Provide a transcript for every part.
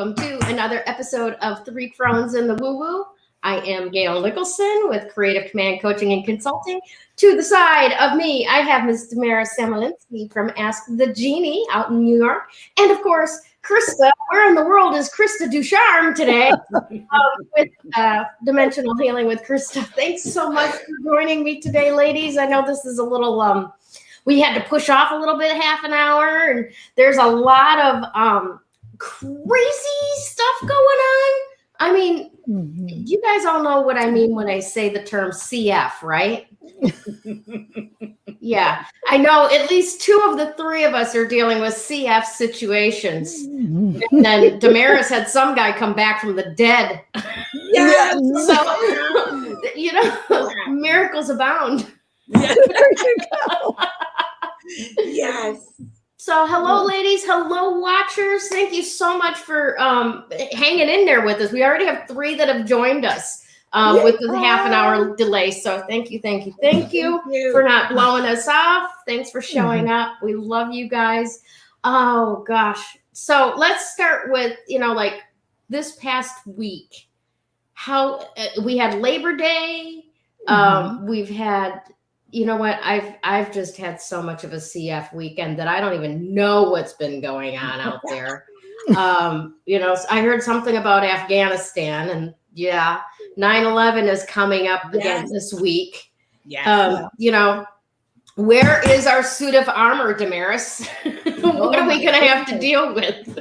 welcome to another episode of Three Crones in the Woo Woo. I am Gayle Nicholson with Creative Command Coaching and Consulting. To the side of me, I have Ms. Damaris Samolinski from Ask the Genie out in New York. And of course, Krista. Where in the world is Krista Ducharme today with Dimensional Healing with Krista? Thanks so much for joining me today, ladies. I know this is a little, we had to push off a little bit, half an hour, and there's a lot of crazy stuff going on. I mean, you guys all know what I mean when I say the term CF, right? Yeah, I know at least two of the three of us are dealing with CF situations. And then Damaris had some guy come back from the dead. Yeah. So, you know, miracles abound. There you go. Yes. So hello, ladies. Hello, watchers. Thank you so much for hanging in there with us. We already have three that have joined us with the half an hour delay. So thank you for not blowing us off. Thanks for showing up. We love you guys. Oh, gosh. So let's start with, like this past week, how we had Labor Day. We've had... You know what? I've just had so much of a CF weekend that I don't even know what's been going on out there. I heard something about Afghanistan, and 9/11 is coming up again this week. Where is our suit of armor, Damaris? What are we going to have to deal with?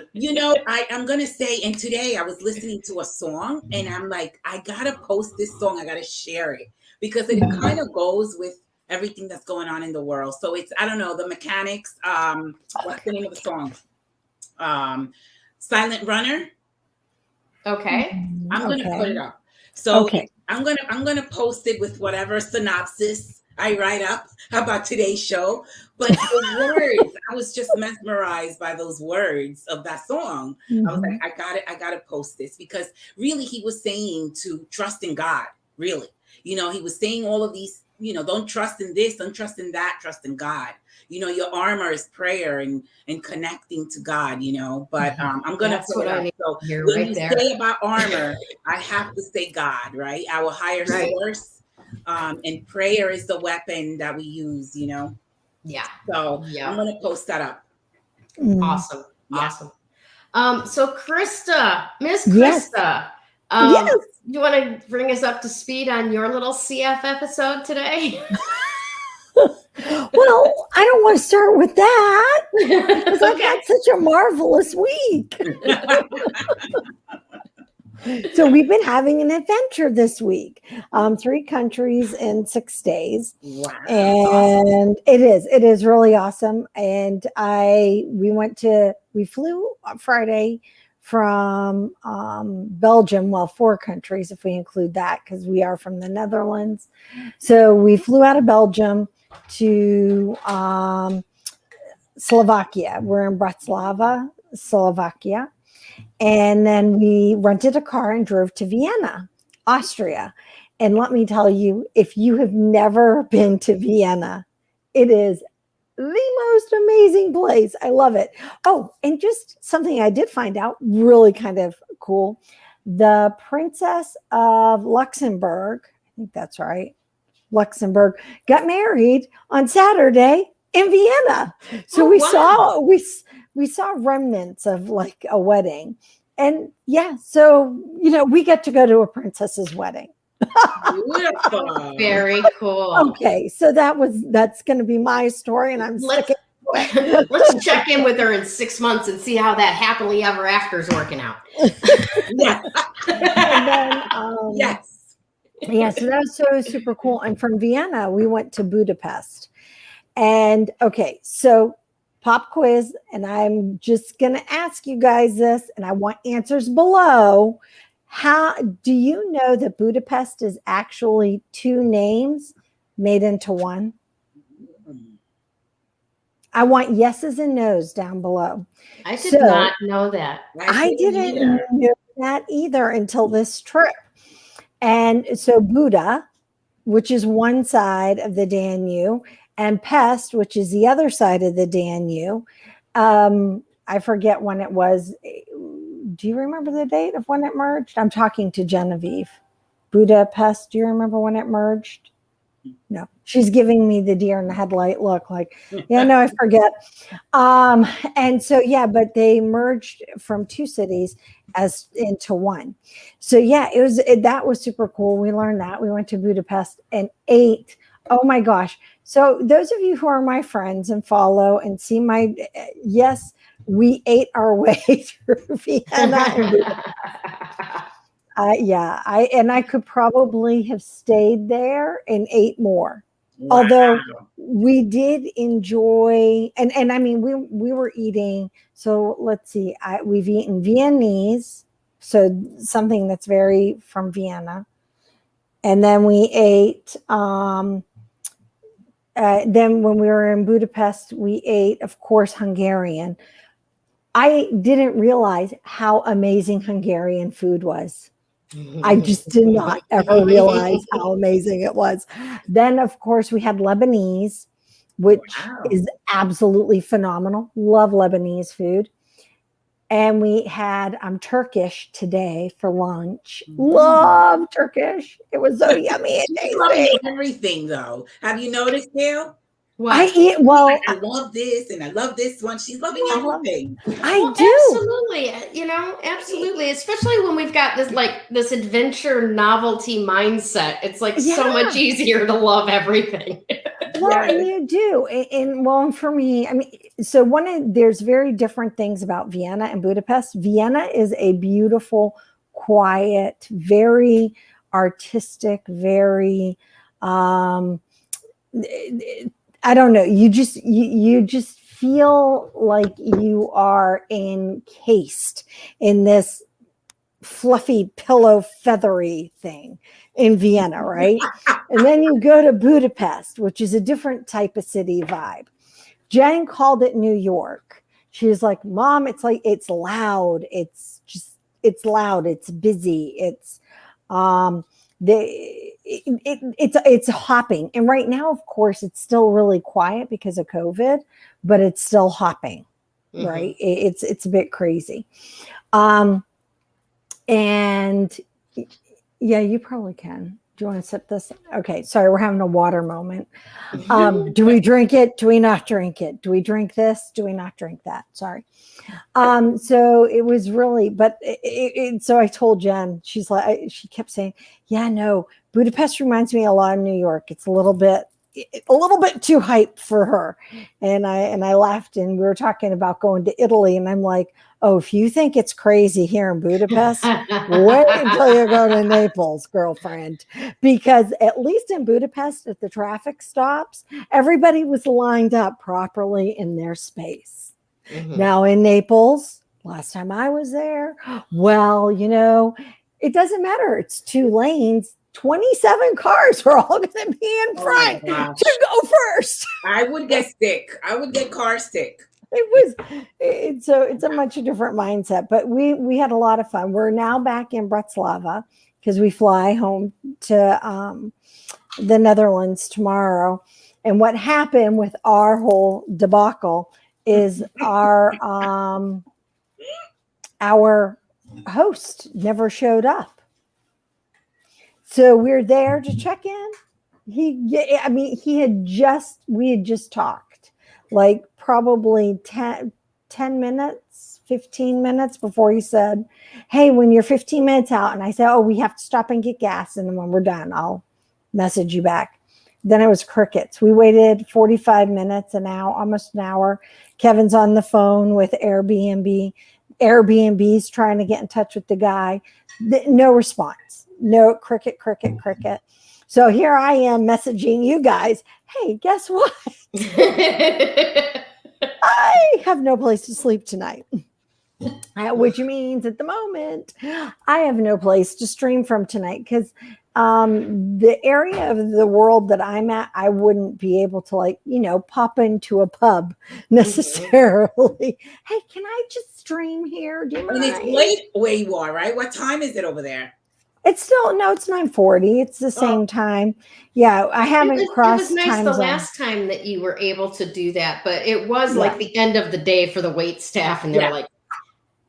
I'm going to say, and today I was listening to a song, and I'm like, I got to post this song. I got to share it because it kind of goes with everything that's going on in the world. So it's, I don't know, the Mechanics. What's the name of the song? Silent Runner. Okay. I'm going to put it up. So I'm going to post it with whatever synopsis I write up about today's show. But the words, I was just mesmerized by those words of that song. I was like, I got to post this because really he was saying to trust in God, really. He was saying all of these, don't trust in this, don't trust in that, trust in God. Your armor is prayer and connecting to God, but I'm going to put it up. So when you say about armor, I have to say God, right? Our higher source. And prayer is the weapon that we use, Yeah. So I'm going to post that up. Awesome. Yeah. Awesome. So Krista, Miss Krista, you want to bring us up to speed on your little CF episode today? Well, I don't want to start with that because I've had such a marvelous week. So we've been having an adventure this week, 3 countries in 6 days. Wow. And it is really awesome. And we flew on Friday from Belgium, 4 countries, if we include that, because we are from the Netherlands. So we flew out of Belgium to Slovakia. We're in Bratislava, Slovakia. And then we rented a car and drove to Vienna, Austria. And let me tell you, if you have never been to Vienna, it is the most amazing place. I love it. Oh, and just something I did find out, really kind of cool. The Princess of Luxembourg, I think that's right, Luxembourg, got married on Saturday in Vienna. So we saw remnants of like a wedding. And so, we get to go to a princess's wedding. Beautiful. Very cool. Okay, so that's going to be my story, and let's check in with her in 6 months and see how that happily ever after is working out. Yeah. And then, so that was so super cool. And from Vienna, we went to Budapest. And so pop quiz, and I'm just going to ask you guys this, and I want answers below. How do you know that Budapest is actually 2 names made into one? I want yeses and nos down below. I did not know that. I didn't know that either until this trip. And so Buda, which is one side of the Danube, and Pest, which is the other side of the Danube. I forget when it was do you remember the date of when it merged? I'm talking to Genevieve. Budapest, do you remember when it merged? No, she's giving me the deer in the headlight look like, yeah, no, I forget. And so, yeah, but they merged from two cities as into one. So yeah, that was super cool. We learned that. We went to Budapest and ate. Oh my gosh. So those of you who are my friends and follow and see my, yes, we ate our way through Vienna and Budapest. I could probably have stayed there and ate more. Wow. Although we did enjoy, and I mean, we were eating. So let's see, we've eaten Viennese, so something that's very from Vienna, and then we ate. Then when we were in Budapest, we ate, of course, Hungarian. I didn't realize how amazing Hungarian food was. I just did not ever realize how amazing it was. Then, of course, we had Lebanese, which is absolutely phenomenal. Love Lebanese food. And we had Turkish today for lunch. Love Turkish. It was so yummy and tasty. Everything, though. Have you noticed, Gayle? What? I love this and I love this one. She's loving everything. I do. Absolutely. Absolutely. Especially when we've got this adventure novelty mindset. It's so much easier to love everything. Well, you do. And for me, I mean, so there's very different things about Vienna and Budapest. Vienna is a beautiful, quiet, very artistic, very, I don't know. You just feel like you are encased in this fluffy pillow feathery thing in Vienna, right? And then you go to Budapest, which is a different type of city vibe. Jen called it New York. She was like, Mom, it's loud. It's loud. It's busy. It's it's hopping. And right now, of course, it's still really quiet because of COVID, but it's still hopping, right? It's a bit crazy. And yeah, you probably can. Do you want to sip this? Okay, sorry, we're having a water moment. Do we drink it? Do we not drink it? Do we drink this? Do we not drink that? Sorry. So it was really, so I told Jen, she kept saying, yeah, no, Budapest reminds me a lot of New York. It's a little bit too hype for her. And I laughed, and we were talking about going to Italy, and I'm like, oh, if you think it's crazy here in Budapest, wait until you go to Naples, girlfriend. Because at least in Budapest, at the traffic stops, everybody was lined up properly in their space. Now in Naples, last time I was there, well, it doesn't matter. It's 2 lanes. 27 cars are all going to be in front to go first. I would get sick. I would get car sick. It's a much different mindset, but we had a lot of fun. We're now back in Bratislava because we fly home to the Netherlands tomorrow. And what happened with our whole debacle is our host never showed up. So we're there to check in. We had just talked like probably 10 minutes, 15 minutes before he said, hey, when you're 15 minutes out, and I said, oh, we have to stop and get gas. And then when we're done, I'll message you back. Then it was crickets. We waited 45 minutes, almost an hour. Kevin's on the phone with Airbnb's trying to get in touch with the guy. No response. No, cricket. So here I am messaging you guys. Hey, guess what? I have no place to sleep tonight. Which means at the moment, I have no place to stream from tonight because the area of the world that I'm at, I wouldn't be able to pop into a pub necessarily. Hey, can I just stream here? Do you mind? It's late where you are, right? What time is it over there? It's 9:40. It's the same time. Yeah, I haven't crossed. It was nice the last time that you were able to do that, but it was like the end of the day for the wait staff, and they were like,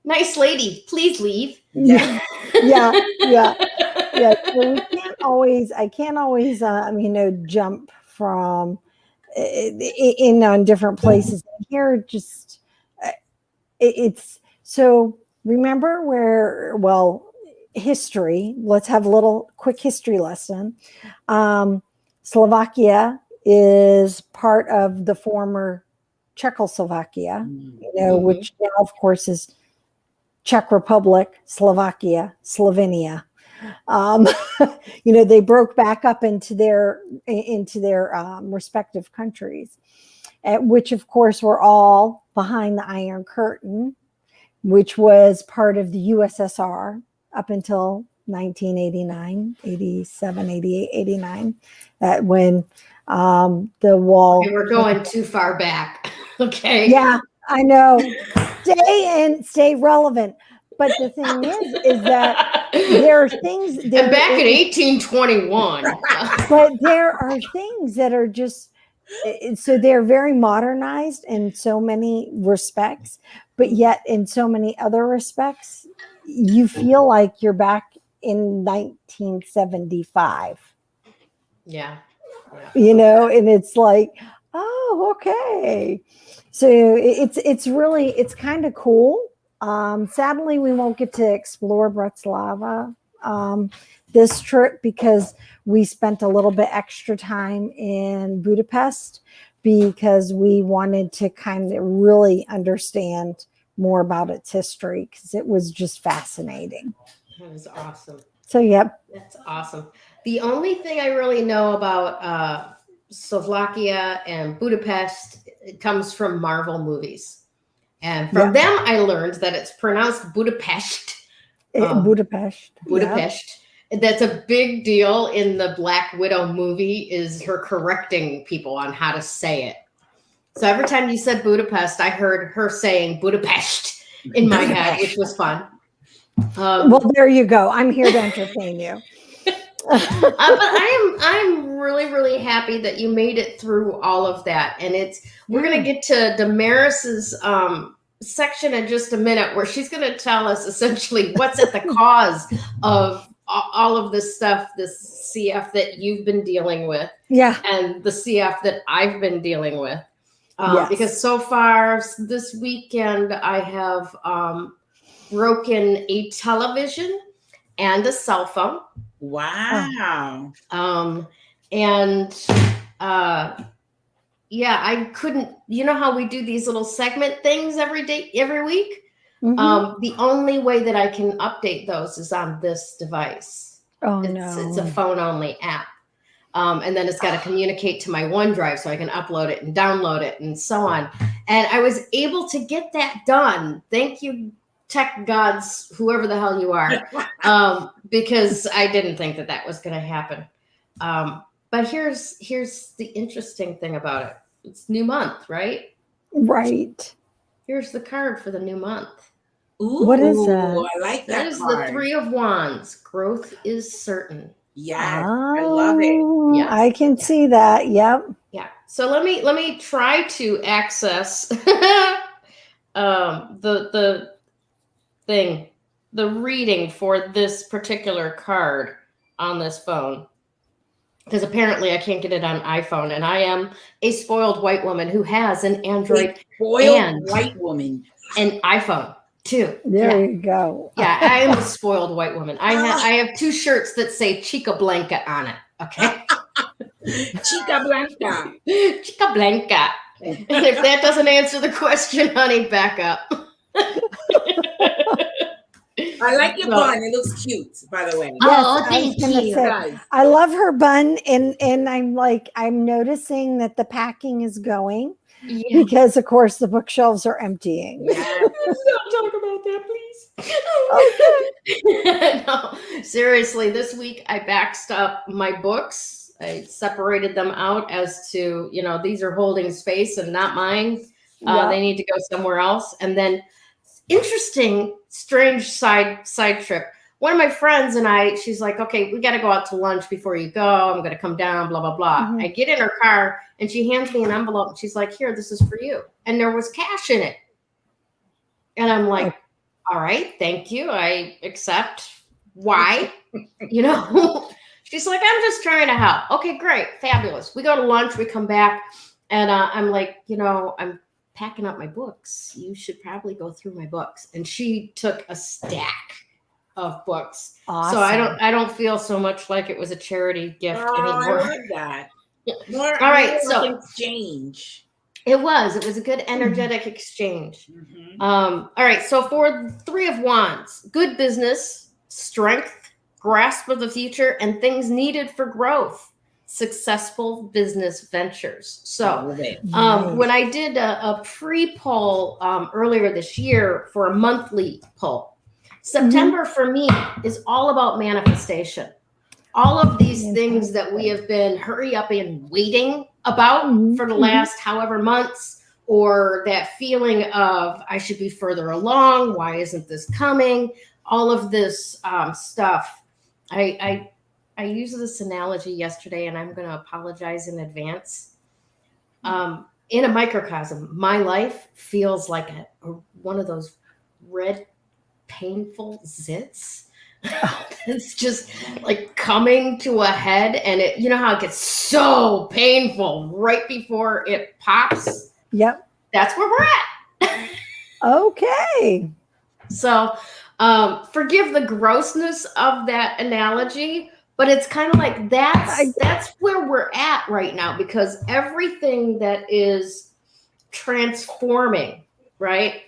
Nice lady, please leave. Yeah. Yeah. So I can't always, jump from in on different places. Here, just it's so. Remember history. Let's have a little quick history lesson. Slovakia is part of the former Czechoslovakia, which now, of course, is Czech Republic, Slovakia, Slovenia. They broke back up into their respective countries, which, of course, were all behind the Iron Curtain, which was part of the USSR up until 1989, 87, 88, 89, when the wall. Okay, we're going too far back. Okay. Yeah, I know. Stay relevant. But the thing is that there are things that and back in 1821. But there are things that are just so they're very modernized in so many respects, but yet in so many other respects, you feel like you're back in 1975. Yeah. And it's like, oh, okay. So it's kind of cool. Sadly, we won't get to explore Bratislava this trip because we spent a little bit extra time in Budapest because we wanted to kind of really understand more about its history because it was just fascinating. That was awesome. So, yep. That's awesome. The only thing I really know about Slovakia and Budapest comes from Marvel movies. And from them, I learned that it's pronounced Budapest. Budapest. Budapest. Yep. That's a big deal in the Black Widow movie is her correcting people on how to say it. So every time you said Budapest, I heard her saying Budapest in my head, which was fun. Well, there you go. I'm here to entertain you. But I'm really, really happy that you made it through all of that. And we're going to get to Damaris's section in just a minute where she's going to tell us essentially what's at the cause of all of this stuff, this CF that you've been dealing with. Yeah. And the CF that I've been dealing with. Because so far this weekend, I have broken a television and a cell phone. Wow. I couldn't, you know how we do these little segment things every week? Mm-hmm. The only way that I can update those is on this device. It's a phone only app. And then it's got to communicate to my OneDrive so I can upload it and download it and so on. And I was able to get that done. Thank you, tech gods, whoever the hell you are, because I didn't think that was going to happen. But here's the interesting thing about it. It's new month, right? Right. Here's the card for the new month. Ooh, what is that? I like that. That is the Three of Wands. Growth is certain. Yeah, I love it. Yeah, I can see that. Yep. Yeah. So let me try to access the reading for this particular card on this phone. Because apparently I can't get it on iPhone, and I am a spoiled white woman who has an Android white woman, an iPhone too. There you go. Yeah, I am a spoiled white woman. I have 2 shirts that say Chica Blanca on it. Okay, Chica Blanca, Chica Blanca. And if that doesn't answer the question, honey, back up. I like your bun. It looks cute, by the way. Yes, thank you. I love her bun, and I'm noticing that the packing is going because, of course, the bookshelves are emptying. Yeah. Don't talk about that, please. Okay. No, seriously, this week I backed up my books. I separated them out as to, these are holding space and not mine. They need to go somewhere else. And then interesting, strange side trip. One of my friends and she's like, okay, we got to go out to lunch before you go. I'm going to come down, blah, blah, blah. Mm-hmm. I get in her car and she hands me an envelope and she's like, here, this is for you. And there was cash in it. And I'm like, all right, thank you. I accept. Why? You know, she's like, I'm just trying to help. Okay, great. Fabulous. We go to lunch, we come back, and I'm like, I'm packing up my books. You should probably go through my books. And she took a stack of books. Awesome. So I don't feel so much like it was a charity gift anymore. I love that. All right, so exchange. It was a good energetic exchange. Mm-hmm. All right, so for 3 of Wands, good business, strength, grasp of the future, and things needed for growth, successful business ventures. So when I did a pre-poll earlier this year for a monthly poll, September for me is all about manifestation. All of these things that we have been hurry up and waiting about for the last however months, or that feeling of I should be further along. Why isn't this coming? All of this stuff. I used this analogy yesterday, and I'm going to apologize in advance. In a microcosm, my life feels like one of those red, painful zits. It's just like coming to a head, and it, how it gets so painful right before it pops. Yep. That's where we're at. Okay. So forgive the grossness of that analogy, but it's kind of like that's where we're at right now, because everything that is transforming, right?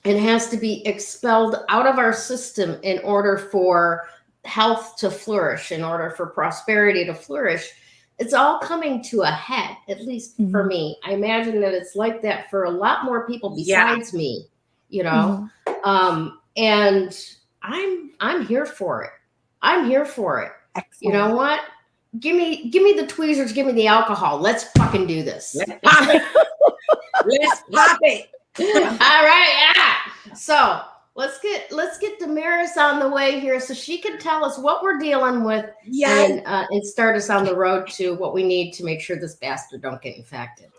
It has to be expelled out of our system in order for health to flourish, in order for prosperity to flourish. It's all coming to a head, at least for me. I imagine that it's like that for a lot more people besides me, and I'm here for it. I'm here for it. Excellent. You know what? Give me the tweezers, give me the alcohol. Let's fucking do this. Let's pop it. Let's pop it. All right, yeah. So let's get Damaris on the way here, so she can tell us what we're dealing with, and start us on the road to what we need to make sure this bastard don't get infected.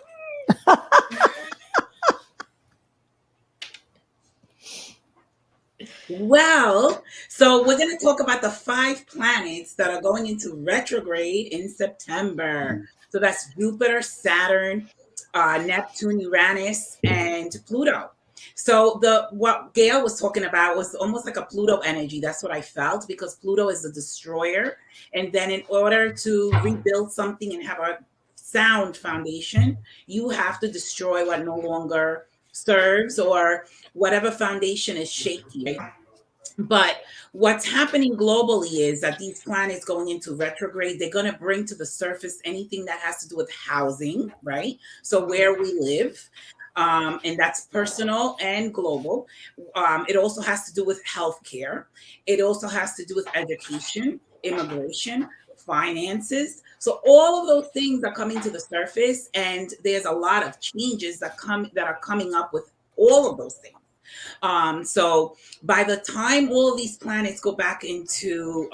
Well, so we're going to talk about the 5 planets that are going into retrograde in September. So that's Jupiter, Saturn, Neptune, Uranus, and Pluto. So what Gayle was talking about was almost like a Pluto energy. That's what I felt, because Pluto is the destroyer. And then in order to rebuild something and have a sound foundation, you have to destroy what no longer serves, or whatever foundation is shaky, right? But what's happening globally is that these planets going into retrograde, they're going to bring to the surface anything that has to do with housing, right? So where we live, and that's personal and global. It also has to do with healthcare. It also has to do with education, immigration, finances. So all of those things are coming to the surface, and there's a lot of changes that are coming up with all of those things. So by the time all of these planets go back into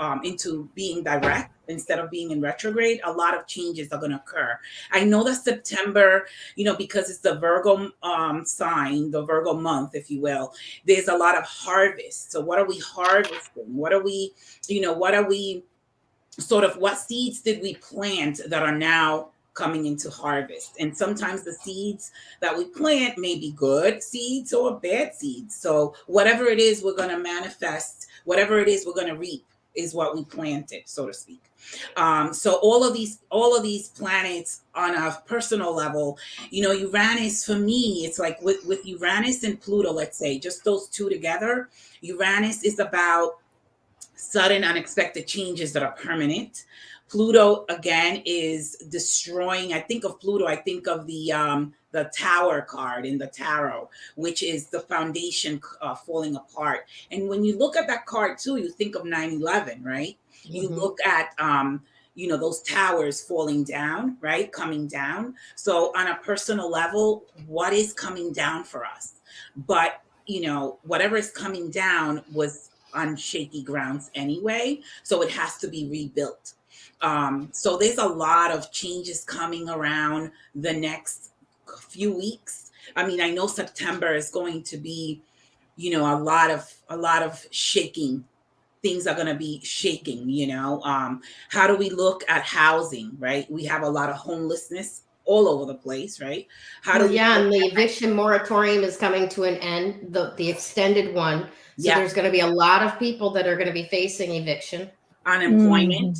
being direct instead of being in retrograde, a lot of changes are going to occur. I know that September, because it's the Virgo sign, the Virgo month, if you will, there's a lot of harvest. So what are we harvesting? What seeds did we plant that are now coming into harvest? And sometimes the seeds that we plant may be good seeds or bad seeds. So whatever it is we're going to manifest, whatever it is we're going to reap, is what we planted, so to speak. So all of these planets on a personal level, Uranus, for me, it's like with Uranus and Pluto, let's say, just those two together, Uranus is about sudden unexpected changes that are permanent. Pluto, again, is destroying. I think of Pluto, I think of the Tower card in the tarot, which is the foundation falling apart. And when you look at that card too, you think of 9/11, right? Mm-hmm. You look at those towers falling down, right? Coming down. So on a personal level, what is coming down for us? But whatever is coming down was on shaky grounds anyway, so it has to be rebuilt. So there's a lot of changes coming around the next few weeks. I mean, I know September is going to be you know, a lot of shaking. Things are going to be shaking, you know. How do we look at housing, right? We have a lot of homelessness all over the place, right? How do Well, we yeah, look and the at, eviction moratorium is coming to an end, the extended one. So yeah, there's going to be a lot of people that are going to be facing eviction. unemployment,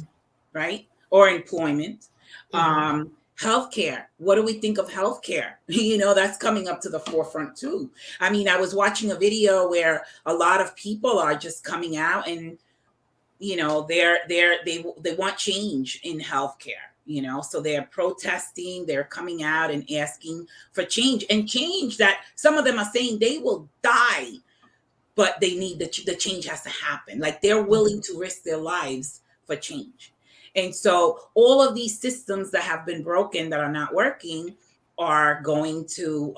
right? Or employment. Mhm. Healthcare. What do we think of healthcare? You know, that's coming up to the forefront too. I mean, I was watching a video where a lot of people are just coming out and, you know, they want change in healthcare, you know, so they're protesting, they're coming out and asking for change, and change that some of them are saying they will die, but they need the change has to happen. Like they're willing to risk their lives for change. And so all of these systems that have been broken, that are not working, are going to,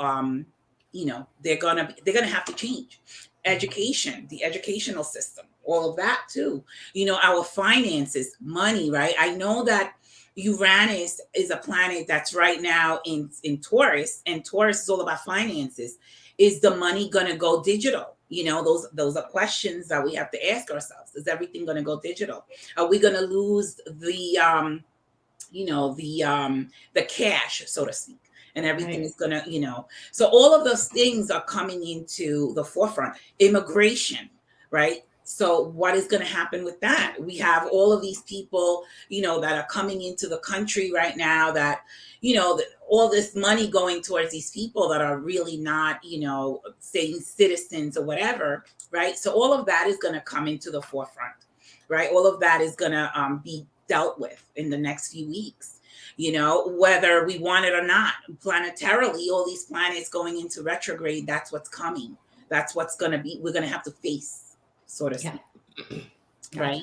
you know, they're gonna have to change. Education, the educational system, all of that too. You know, our finances, money, right? I know that Uranus is a planet that's right now in Taurus, and Taurus is all about finances. Is the money going to go digital? You know, those are questions that we have to ask ourselves. Is everything going to go digital? Are we going to lose the you know, the cash, so to speak, and everything Right. is going to, you know, so all of those things are coming into the forefront. Immigration, right? So what is going to happen with that? We have all of these people, you know, that are coming into the country right now, that, you know, all this money going towards these people that are really not, you know, saying citizens or whatever, right? So all of that is going to come into the forefront, right? All of that is going to be dealt with in the next few weeks, you know, whether we want it or not. Planetarily, all these planets going into retrograde, that's what's coming. That's what's going to be, we're going to have to face, so to speak. Right.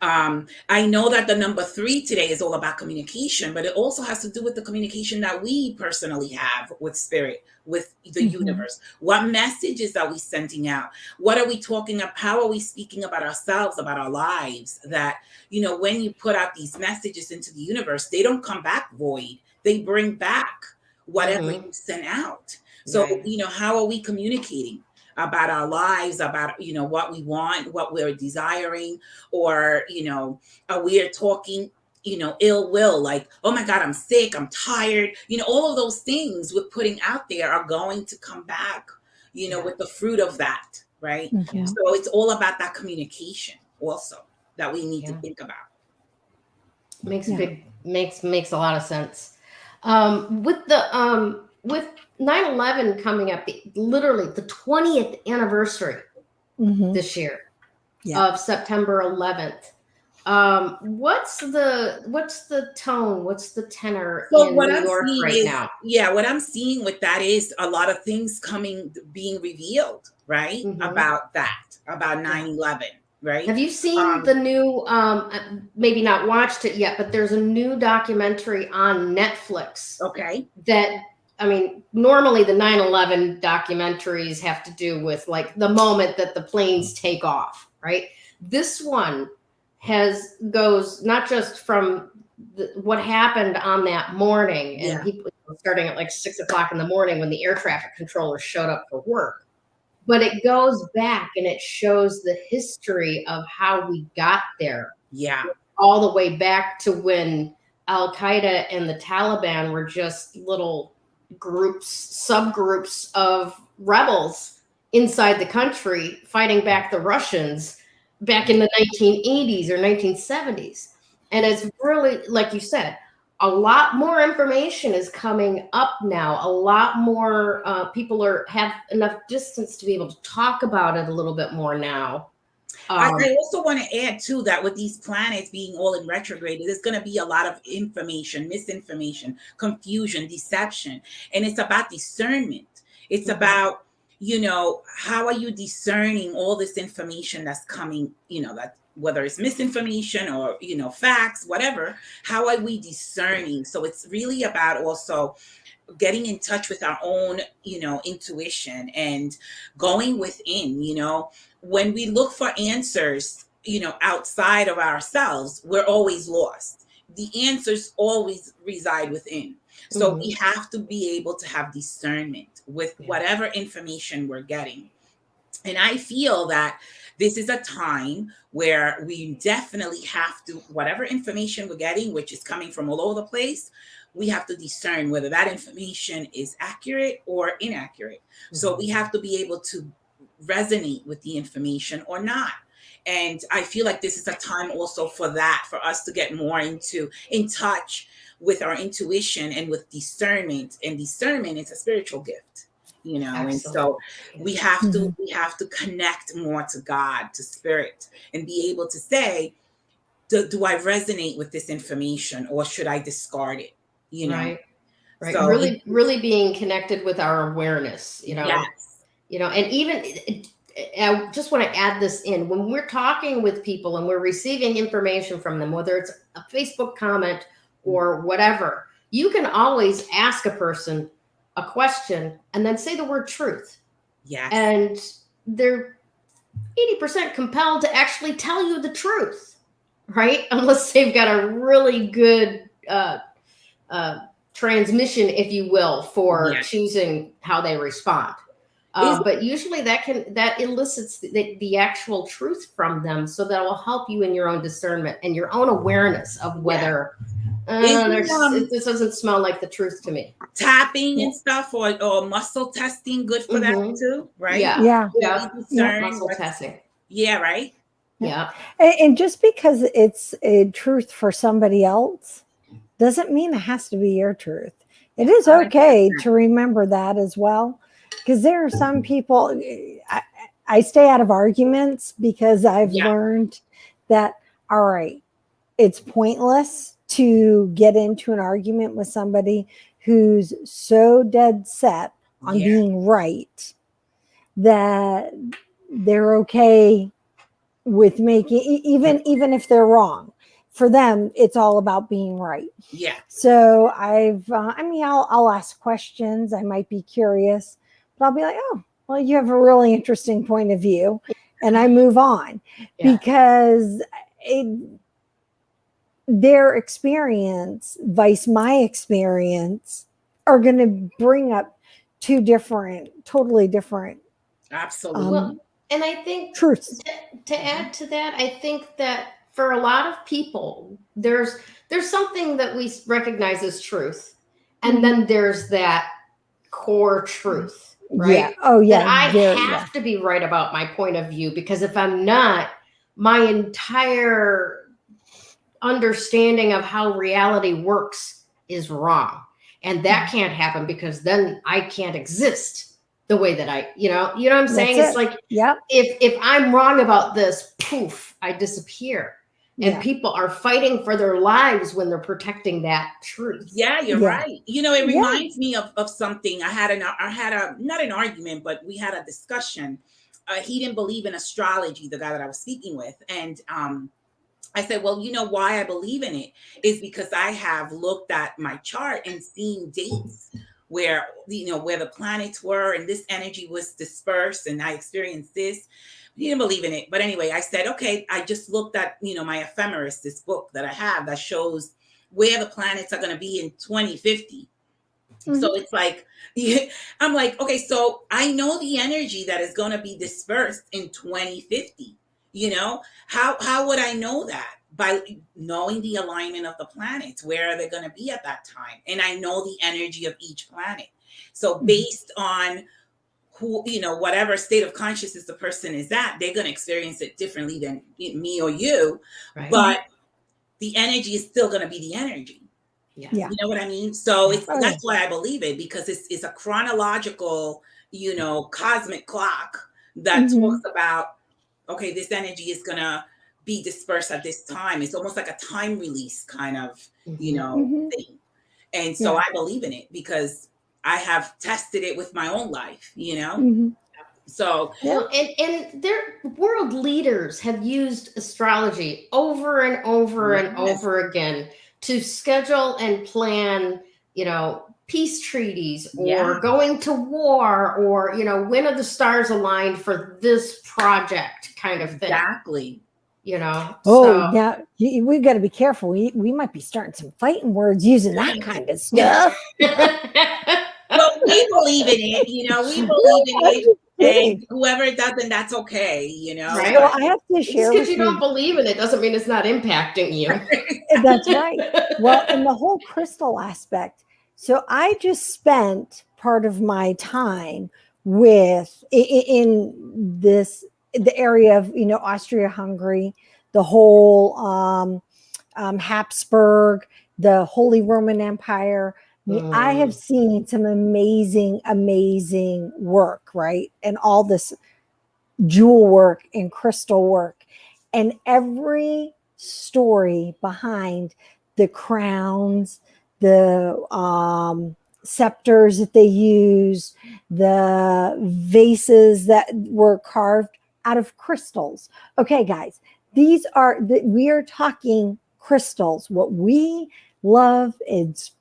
Gotcha. I know that the number 3 today is all about communication, but it also has to do with the communication that we personally have with spirit, with the universe. What messages are we sending out? What are we talking about? How are we speaking about ourselves, about our lives? That, you know, when you put out these messages into the universe, they don't come back void. They bring back whatever you sent out. So, Right. you know, how are we communicating about our lives, about, you know, what we want, what we're desiring, or, you know, we're talking, you know, ill will, like, oh my God, I'm sick, I'm tired, you know, all of those things we're putting out there are going to come back, you know, with the fruit of that, right? So it's all about that communication also that we need to think about. Makes a lot of sense. With 9/11 coming up, literally the 20th anniversary this year of September 11th. What's the tone? What's the tenor in New York right now? Yeah, what I'm seeing with that is a lot of things being revealed, right? About 9/11, right? Have you seen the new, maybe not watched it yet, but there's a new documentary on Netflix. Okay. That, I mean, normally the 9/11 documentaries have to do with like the moment that the planes take off, right? This one goes not just from what happened on that morning, and people starting at like 6 o'clock in the morning when the air traffic controller showed up for work, but it goes back and it shows the history of how we got there. Yeah. All the way back to when Al Qaeda and the Taliban were just little groups, subgroups of rebels inside the country fighting back the Russians back in the 1980s or 1970s. And it's really, like you said, a lot more information is coming up now. A lot more people have enough distance to be able to talk about it a little bit more now. I also want to add too that with these planets being all in retrograde, there's going to be a lot of information, misinformation, confusion, deception, and it's about discernment. It's about, you know, how are you discerning all this information that's coming, you know, that whether it's misinformation or, you know, facts, whatever, how are we discerning? So it's really about also getting in touch with our own, you know, intuition and going within. You know, when we look for answers, you know, outside of ourselves, we're always lost. The answers always reside within. So we have to be able to have discernment with whatever information we're getting. And I feel that this is a time where we definitely have to, whatever information we're getting, which is coming from all over the place, we have to discern whether that information is accurate or inaccurate. Mm-hmm. So we have to be able to resonate with the information or not. And I feel like this is a time also for that, for us to get more in touch with our intuition and with discernment. And discernment is a spiritual gift, you know. Absolutely. And so we have to connect more to God, to spirit, and be able to say, do I resonate with this information, or should I discard it? You know, right. So really being connected with our awareness, you know. Yes. You know, and even I just want to add this in, when we're talking with people and we're receiving information from them, whether it's a Facebook comment or whatever, you can always ask a person a question and then say the word truth. Yes. And they're 80% compelled to actually tell you the truth, right? Unless they've got a really good transmission, if you will, for choosing how they respond. But usually that elicits the actual truth from them, so that will help you in your own discernment and your own awareness of whether this doesn't smell like the truth to me. Tapping and stuff, or muscle testing, good for that too, right? Yeah. Muscle testing. Yeah, right. Yeah. And just because it's a truth for somebody else doesn't mean it has to be your truth. It is okay to remember that as well. Because there are some people, I stay out of arguments because I've learned that, all right, it's pointless to get into an argument with somebody who's so dead set on being right that they're okay with making, even if they're wrong. For them, it's all about being right. Yeah. So I'll ask questions. I might be curious. But I'll be like, oh, well, you have a really interesting point of view. And I move on because their experience, vice my experience, are going to bring up two totally different. Absolutely. And I think truths. To add to that, I think that for a lot of people, there's something that we recognize as truth. And then there's that core truth. Right. Yeah. Oh, yeah. That I have to be right about my point of view, because if I'm not, my entire understanding of how reality works is wrong. And that can't happen, because then I can't exist the way that you know what I'm saying? It's like, if I'm wrong about this, poof, I disappear. And people are fighting for their lives when they're protecting that truth. Yeah, you're right. You know, it reminds me of something. I had not an argument, but we had a discussion. He didn't believe in astrology, the guy that I was speaking with. And I said, well, you know why I believe in it is because I have looked at my chart and seen dates where the planets were and this energy was dispersed and I experienced this. He didn't believe in it. But anyway, I said, okay, I just looked at, my ephemeris, this book that I have that shows where the planets are going to be in 2050. Mm-hmm. So it's like, I'm like, okay, so I know the energy that is going to be dispersed in 2050. How would I know that? By knowing the alignment of the planets, where are they going to be at that time? And I know the energy of each planet. So based on who, whatever state of consciousness the person is at, they're going to experience it differently than me or you. Right. But the energy is still going to be the energy. Yeah. You know what I mean? So that's why I believe it, because it's a chronological, cosmic clock that talks about, okay, this energy is going to be dispersed at this time. It's almost like a time release kind of, thing. And so I believe in it because I have tested it with my own life, So and their world leaders have used astrology over and over and over again to schedule and plan, peace treaties or going to war or, when are the stars aligned for this project kind of thing. Exactly. Now we've got to be careful. We might be starting some fighting words using that kind of stuff. Well, we believe in it, we believe in it. kidding. And whoever it doesn't, that's okay, Right. So I have to Just share because with you don't believe in it doesn't mean it's not impacting you. That's right. Well, in the whole crystal aspect. So I just spent part of my time with in the area of Austria-Hungary, the whole Habsburg, the Holy Roman Empire. I mean, I have seen some amazing work, right? And all this jewel work and crystal work, and every story behind the crowns, the scepters that they use, the vases that were carved out of crystals. Okay, guys, we are talking crystals. What we love is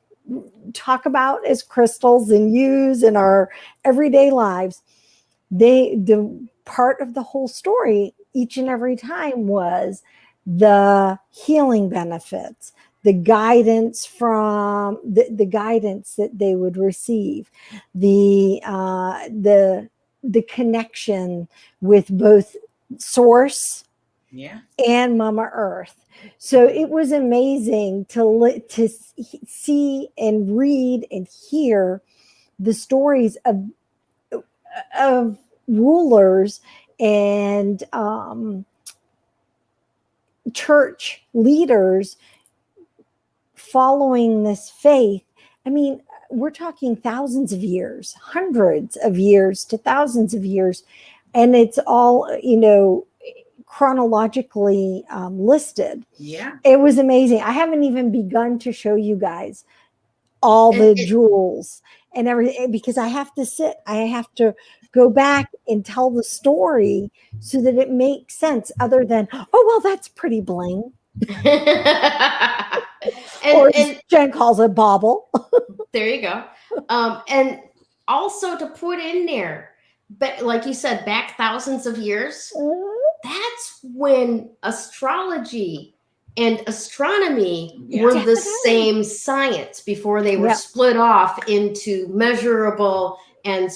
talk about as crystals and use in our everyday lives. The part of the whole story each and every time was the healing benefits, the guidance from the guidance that they would receive, the connection with both source and Mama Earth. So it was amazing to see and read and hear the stories of rulers and church leaders following this faith. I mean, we're talking thousands of years, hundreds of years to thousands of years, and it's all chronologically listed. Yeah, it was amazing. I haven't even begun to show you guys all the jewels and everything, because I have to go back and tell the story so that it makes sense, other than, oh, well, that's pretty bling. Or as Jen calls it, bauble. There you go. And also to put in there, but like you said, back thousands of years, that's when astrology and astronomy were the same science before they were split off into measurable and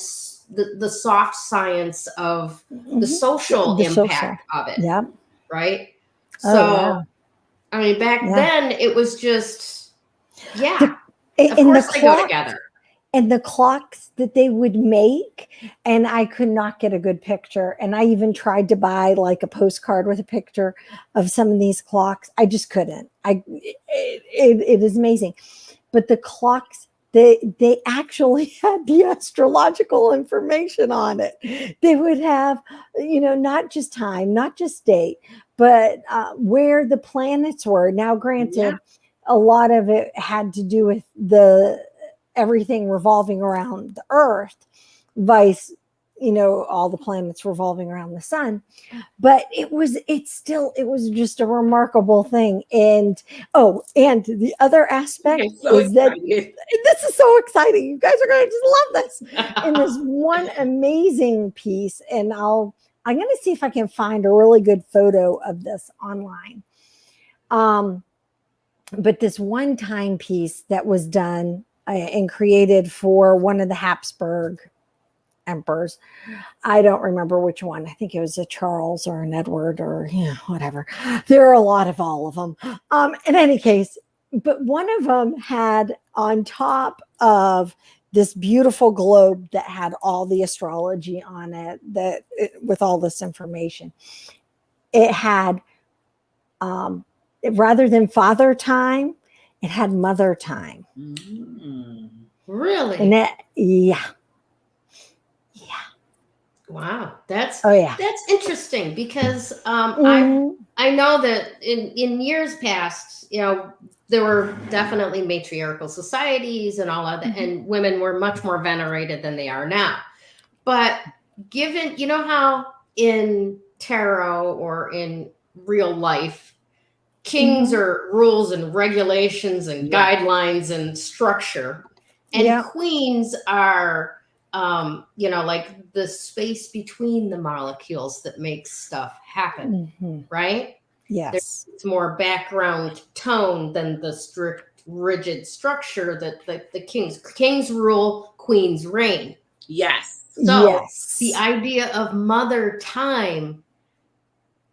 the soft science of the social impact of it. Yeah. Right. So, I mean, back then it was just, of course they go together. And the clocks that they would make, and I could not get a good picture. And I even tried to buy like a postcard with a picture of some of these clocks. I just couldn't. It is amazing. But the clocks, they actually had the astrological information on it. They would have, not just time, not just date, but where the planets were. Now, granted, a lot of it had to do with everything revolving around the Earth, all the planets revolving around the sun. But it was just a remarkable thing. And the other aspect is that this is so exciting. You guys are going to just love this. And this one amazing piece, and I'm going to see if I can find a really good photo of this online. But this one timepiece that was done and created for one of the Habsburg emperors. I don't remember which one. I think it was a Charles or an Edward or whatever. There are a lot of all of them. In any case, but one of them had on top of this beautiful globe that had all the astrology on it, with all this information. It had, rather than father time, it had mother time. Really? And wow, that's interesting, because I know that in years past, there were definitely matriarchal societies and all of that, and women were much more venerated than they are now. But given, how in tarot or in real life, kings are rules and regulations and guidelines and structure, and queens are, like the space between the molecules that makes stuff happen, right? Yes. It's more background tone than the strict, rigid structure that the kings rule, queens reign. Yes. So yes, the idea of mother time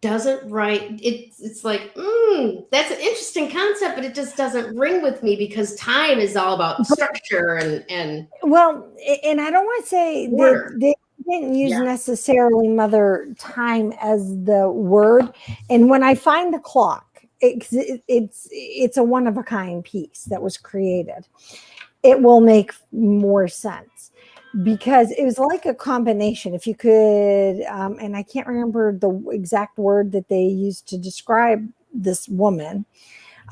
doesn't it's like, that's an interesting concept, but it just doesn't ring with me because time is all about structure and well, and I don't want to say order. that they didn't use necessarily mother time as the word. And when I find the clock, it's a one of a kind piece that was created. It will make more sense because it was like a combination. If you could, and I can't remember the exact word that they used to describe this woman,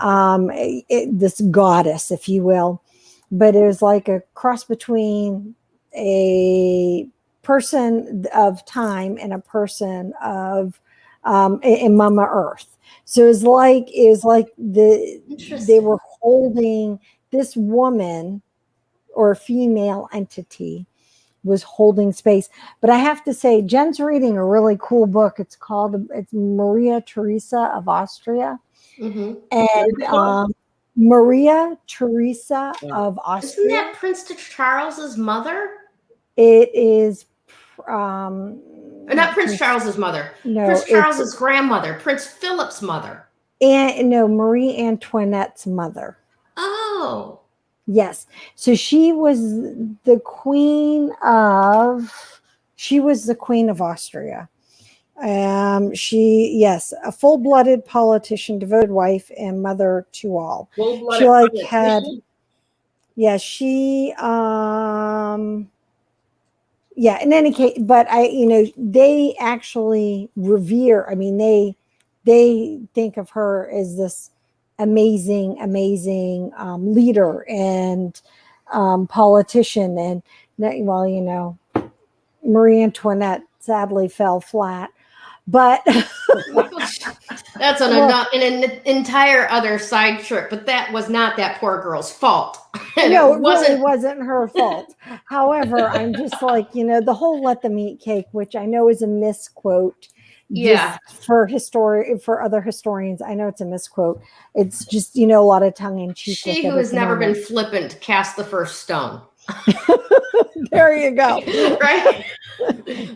this goddess, if you will, but it was like a cross between a person of time and a person of in Mama Earth. So it was like they were holding this woman or female entity was holding space. But I have to say, Jen's reading a really cool book. It's Maria Theresa of Austria. Mm-hmm. And Maria Theresa of Austria. Isn't that Prince Charles's mother? It is not Prince Charles's mother. No, Prince Charles's grandmother, Prince Philip's mother. And no, Marie Antoinette's mother. Oh. Yes. So she was the queen of Austria. Yes, a full-blooded politician, devoted wife, and mother to all. She in any case, but they actually revere, they think of her as this amazing leader and politician. And Marie Antoinette sadly fell flat, but that's an entire other side trip. But that was not that poor girl's fault. No, it really wasn't her fault. However, I'm just like, the whole "let them eat cake," which I know is a misquote. Yeah. For other historians, I know it's a misquote. It's just, a lot of tongue in cheek. She who has never been flippant cast the first stone. There you go. Right?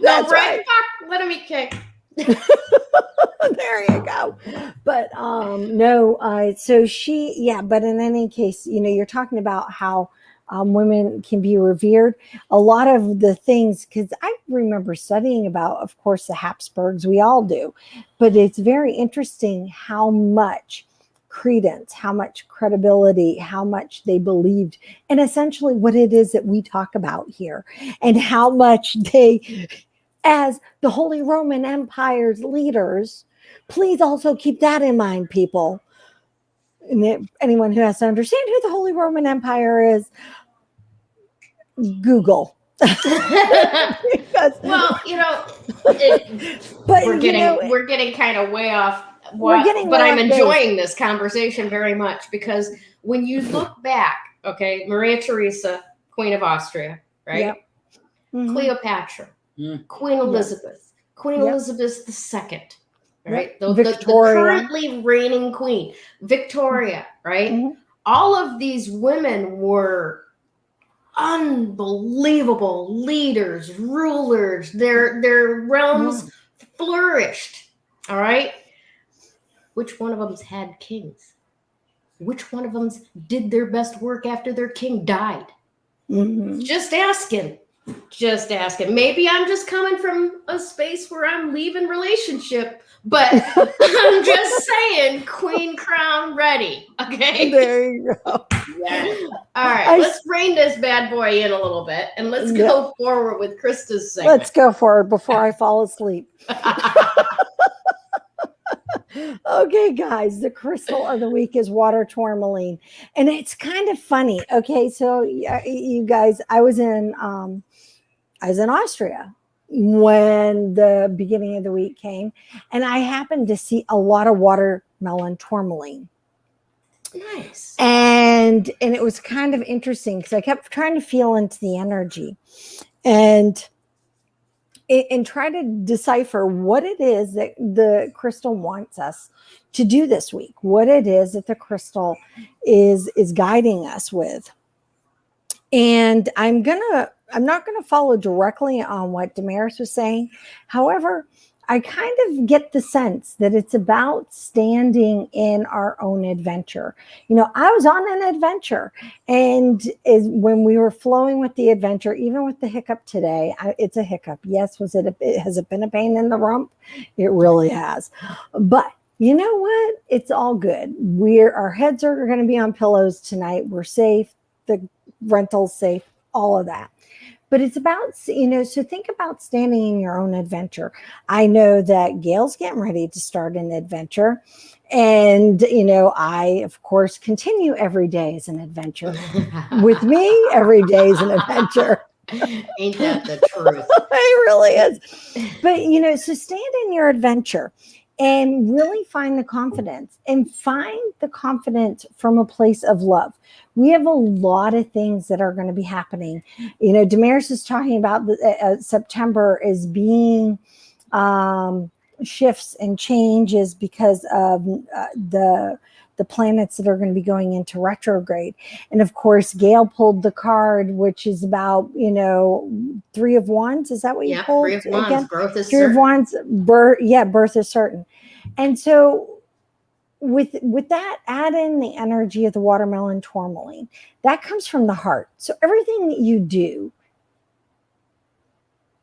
That's right. Fuck, let him eat cake. There you go. But so but in any case, you're talking about how women can be revered. A lot of the things, because I remember studying about, of course, the Habsburgs, we all do, but it's very interesting how much credence, how much credibility, how much they believed, and essentially what it is that we talk about here, and how much they, as the Holy Roman Empire's leaders, please also keep that in mind, people. And anyone who has to understand who the Holy Roman Empire is, Google. Well, we're getting kind of way off. I'm enjoying this conversation very much because when you look back, okay, Maria Theresa, Queen of Austria, right? Yep. Mm-hmm. Cleopatra, Queen Elizabeth, Queen Elizabeth II, right? Yep. The currently reigning queen, Victoria, right? Mm-hmm. All of these women were unbelievable leaders, rulers. Their realms flourished. All right. Which one of them had kings? Which one of them did their best work after their king died? Mm-hmm. Just asking. Maybe I'm just coming from a space where I'm leaving relationship, but I'm just saying, queen crown ready. Okay. There you go. Yeah. All right. Let's rein this bad boy in a little bit and let's go forward with Krista's segment. Let's go forward before I fall asleep. Okay, guys, the crystal of the week is water tourmaline. And it's kind of funny. Okay, so you guys, I was in Austria when the beginning of the week came, and I happened to see a lot of watermelon tourmaline. Nice. And it was kind of interesting because I kept trying to feel into the energy and try to decipher what it is that the crystal wants us to do this week, what it is that the crystal is guiding us with. And I'm going to not going to follow directly on what Damaris was saying. However, I kind of get the sense that it's about standing in our own adventure. I was on an adventure, and when we were flowing with the adventure, even with the hiccup today, it's a hiccup. Yes, has it been a pain in the rump? It really has. But you know what? It's all good. Our heads are going to be on pillows tonight. We're safe. The rental's safe. All of that. But it's about, so think about standing in your own adventure. I know that Gayle's getting ready to start an adventure. And, I, of course, continue every day as an adventure. With me, every day is an adventure. Ain't that the truth? It really is. But, so stand in your adventure and really find the confidence, and find the confidence from a place of love. We have a lot of things that are going to be happening. Damaris is talking about September as being shifts and changes because of the planets that are going to be going into retrograde. And of course, Gayle pulled the card, which is about, 3 of Wands. Is that what you pulled? 3 of Wands. Again? Growth is 3 certain. of Wands. Birth is certain. And so with that, add in the energy of the watermelon tourmaline. That comes from the heart. So everything that you do,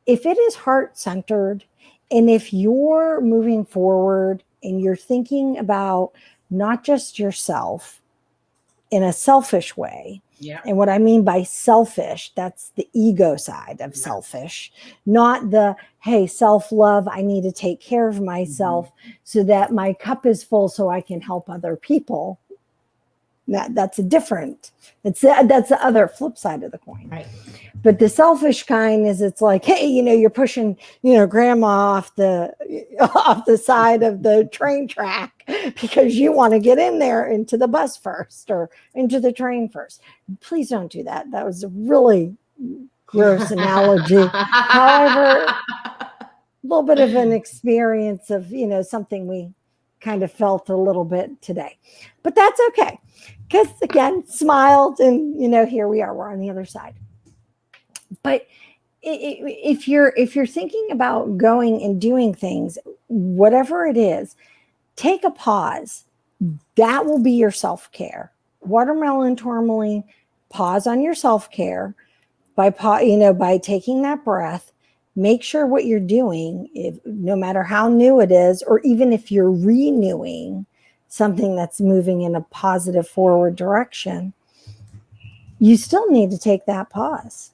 if it is heart-centered, and if you're moving forward and you're thinking about not just yourself in a selfish way. Yeah. And what I mean by selfish, that's the ego side of selfish, not the, hey, self-love, I need to take care of myself so that my cup is full so I can help other people. That's the other flip side of the coin. Right. But the selfish kind is, it's like, hey, you're pushing, grandma off the side of the train track because you want to get in there into the bus first or into the train first. Please don't do that. That was a really gross analogy. However, a little bit of an experience of, something we kind of felt a little bit today. But that's okay. Because again, smiled, and here we are. We're on the other side. But if you're thinking about going and doing things, whatever it is, take a pause. That will be your self-care. Watermelon tourmaline, pause on your self-care by taking that breath. Make sure what you're doing, no matter how new it is, or even if you're renewing something that's moving in a positive forward direction, you still need to take that pause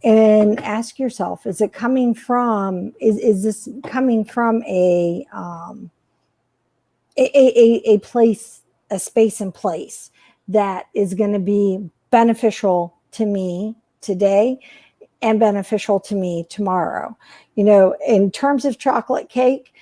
and ask yourself, is it coming from, is this coming from a place, a space and place that is going to be beneficial to me today and beneficial to me tomorrow? In terms of chocolate cake,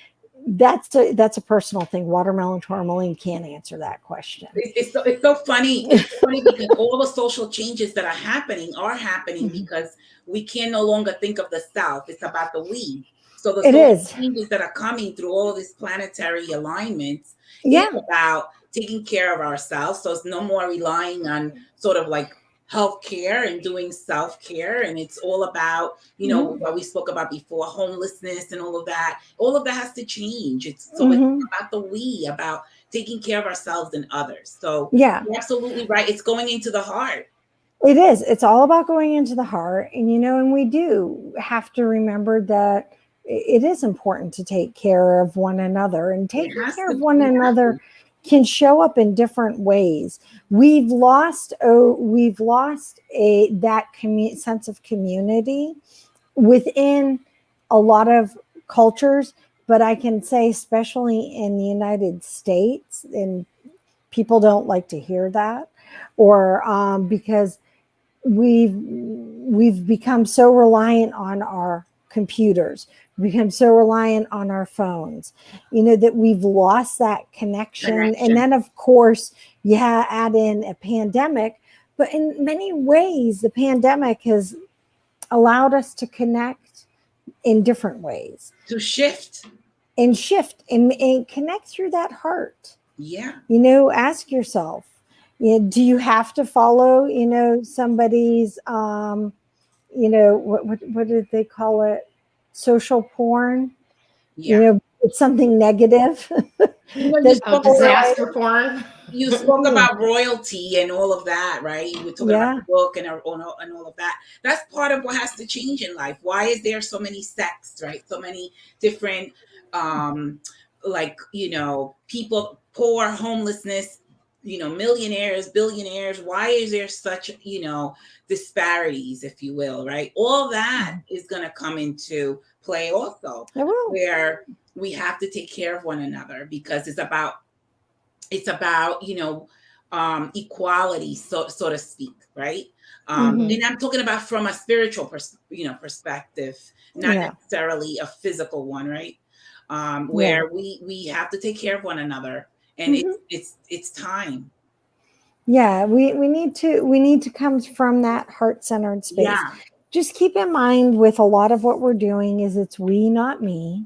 that's a personal thing. Watermelon tourmaline can't answer that question. It's so funny. It's funny because all the social changes that are happening because we can no longer think of the self. It's about the we. So the social changes that are coming through all these planetary alignments is about taking care of ourselves. So it's no more relying on sort of like healthcare and doing self-care, and it's all about what we spoke about before, homelessness and all of that has to change. It's about the we, about taking care of ourselves and others. So you're absolutely right, it's going into the heart. It is. It's all about going into the heart. And and we do have to remember that it is important to take care of one another, and taking care of one another can show up in different ways. We've lost that sense of community within a lot of cultures, but I can say especially in the United States, and people don't like to hear that, or because we've become so reliant on our computers, become so reliant on our phones, that we've lost that connection. And then of course, add in a pandemic, but in many ways, the pandemic has allowed us to connect in different ways, to shift and connect through that heart. Ask yourself, do you have to follow, somebody's what did they call it? Social porn. Yeah. It's something negative. Disaster porn. You spoke about royalty and all of that, right? You were talking about the book and all of that. That's part of what has to change in life. Why is there so many sects, right? So many different, people, poor, homelessness, millionaires, billionaires. Why is there such, disparities, if you will, right? All that is going to come into play also, where we have to take care of one another, because it's about equality, so to speak, right? And I'm talking about from a spiritual perspective, not necessarily a physical one, right? Where we have to take care of one another, and it's time. Yeah, we need to come from that heart-centered space. Yeah. Just keep in mind, with a lot of what we're doing, is it's we, not me.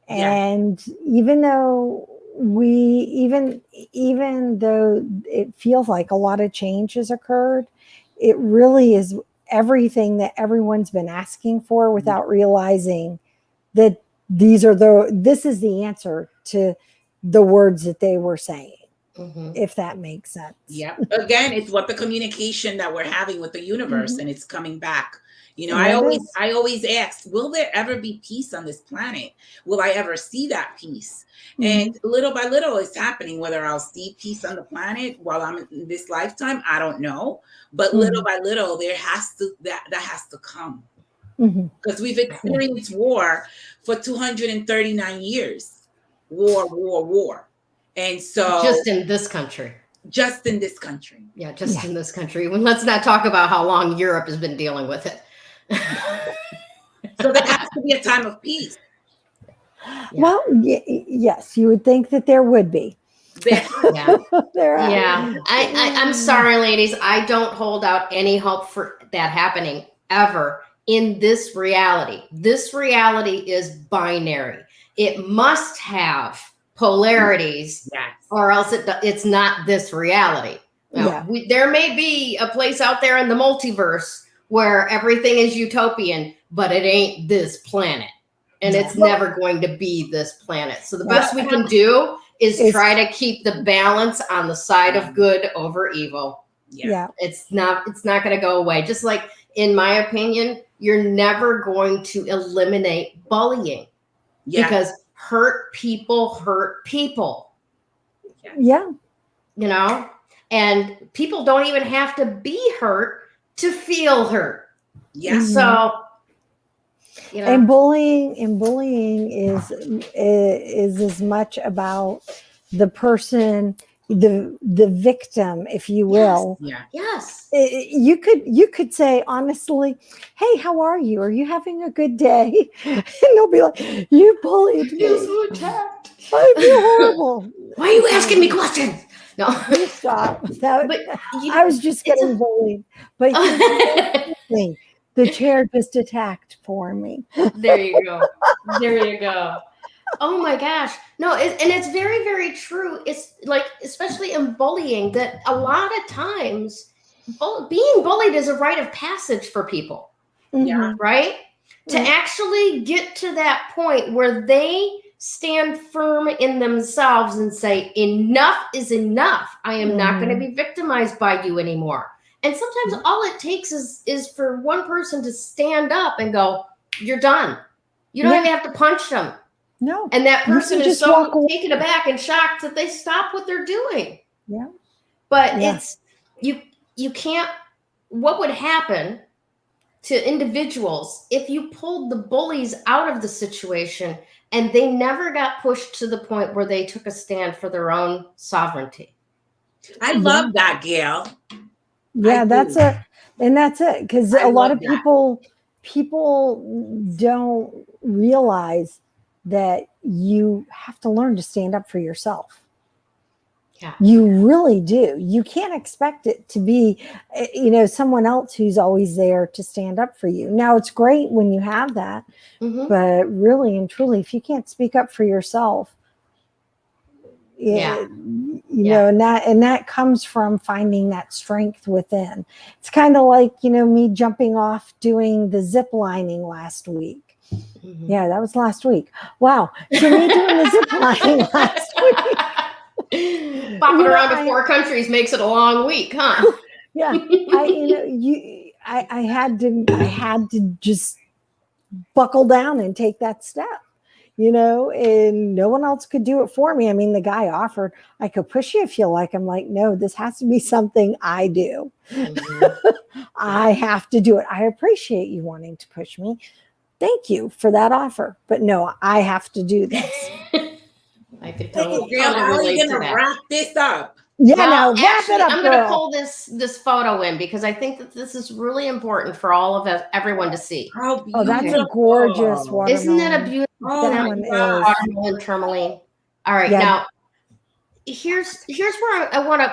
And even though even though it feels like a lot of change has occurred, it really is everything that everyone's been asking for, without realizing that this is the answer to the words that they were saying. If that makes sense. Yeah. Again, it's what the communication that we're having with the universe, and it's coming back. I always ask, will there ever be peace on this planet? Will I ever see that peace? And little by little, it's happening. Whether I'll see peace on the planet while I'm in this lifetime, I don't know. But little by little, that has to come, because we've experienced war for 239 years. War. And so just in this country. Yeah, just in this country. Well, let's not talk about how long Europe has been dealing with it. So there has to be a time of peace. Well, yes, you would think that there would be. I'm sorry, ladies. I don't hold out any hope for that happening ever in this reality. This reality is binary. It must have polarities, or else it's not this reality. There may be a place out there in the multiverse where everything is utopian, but it ain't this planet, and it's never going to be this planet. So the best we can do is try to keep the balance on the side of good over evil. It's not going to go away. Just like, in my opinion, you're never going to eliminate bullying, because hurt people. And people don't even have to be hurt to feel hurt. So and bullying is as much about the person, the victim, if you will. You could say honestly, hey, how are you? Are you having a good day? And they'll be like, you bullied me. I feel horrible. Why are you asking me questions? No, stop. I was just getting bullied. But the chair just attacked for me. There you go. Oh my gosh. No, and it's very, very true. It's like, especially in bullying, that a lot of times being bullied is a rite of passage for people. Right? To actually get to that point where they stand firm in themselves and say, enough is enough. I am not going to be victimized by you anymore. And sometimes all it takes is for one person to stand up and go, you're done. You don't even have to punch them. No. And that person is so taken aback and shocked that they stop what they're doing. But it's, you can't, what would happen to individuals if you pulled the bullies out of the situation and they never got pushed to the point where they took a stand for their own sovereignty? I love that, Gayle. That's it. Because a lot of people don't realize that you have to learn to stand up for yourself. You really do. You can't expect it to be, someone else who's always there to stand up for you. Now, it's great when you have that, but really and truly, if you can't speak up for yourself, You know, and that comes from finding that strength within. It's kind of like, you know, me jumping off doing the zip lining last week. Mm-hmm. Yeah, that was last week. Wow. So me doing the zip lining last week. Popping around to 4 countries makes it a long week, huh? Yeah. I had to just buckle down and take that step. You know, and no one else could do it for me. I mean, the guy offered, I could push you if you like. I'm like, no, this has to be something I do. Mm-hmm. I have to do it. I appreciate you wanting to push me. Thank you for that offer. But no, I have to do this. I could totally How are you going to wrap this up? Yeah, now wrap it up, I'm going to pull this photo in because I think that this is really important for all of us, everyone to see. Oh, that's a gorgeous watermelon. Isn't that a beautiful watermelon tourmaline? All right, now here's where I want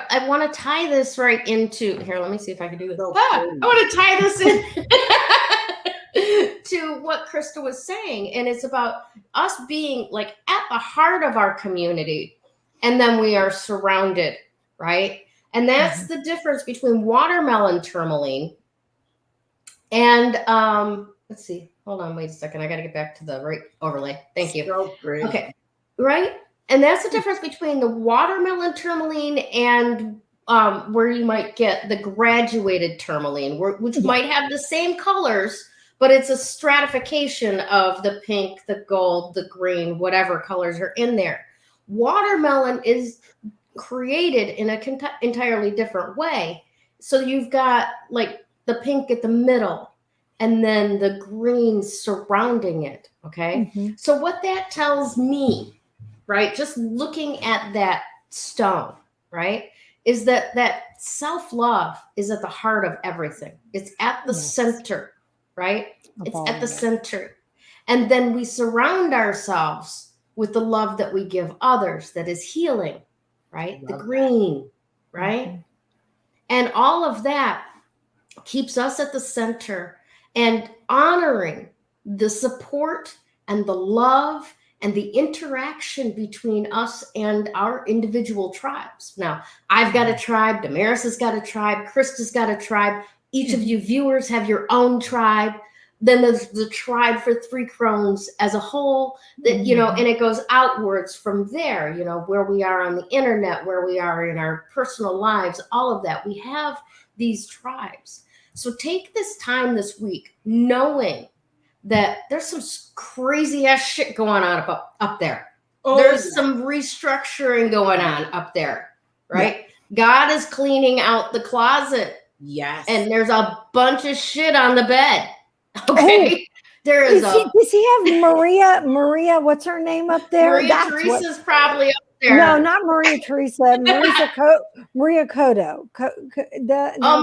to tie this right into. Here, let me see if I can do this. I want to tie this in to what Krista was saying, and it's about us being like at the heart of our community, and then we are surrounded. Right. And that's the difference between watermelon tourmaline and let's see. Hold on, wait a second. I got to get back to the right overlay. Thank you. So great. Okay. Right. And that's the difference between the watermelon tourmaline and where you might get the graduated tourmaline, which might have the same colors, but it's a stratification of the pink, the gold, the green, whatever colors are in there. Watermelon is created in an entirely different way. So you've got like the pink at the middle and then the green surrounding it. Okay. Mm-hmm. So what that tells me, right, just looking at that stone, right, is that self-love is at the heart of everything. It's at the center, right? It's at the center. And then we surround ourselves with the love that we give others that is healing. Right? The green, right? Mm-hmm. And all of that keeps us at the center and honoring the support and the love and the interaction between us and our individual tribes. Now, I've got a tribe, Damaris has got a tribe, Krista's got a tribe. Each of you viewers have your own tribe. Then there's the tribe for 3 Crones as a whole, that, you know, and it goes outwards from there, you know, where we are on the internet, where we are in our personal lives, all of that. We have these tribes. So take this time this week, knowing that there's some crazy ass shit going on up there. There's some restructuring going on up there, right? Yeah. God is cleaning out the closet. Yes. And there's a bunch of shit on the bed. Okay. There is does he have Maria, what's her name up there? Maria Teresa's probably up there. No, not Maria Teresa. Maria Kodo.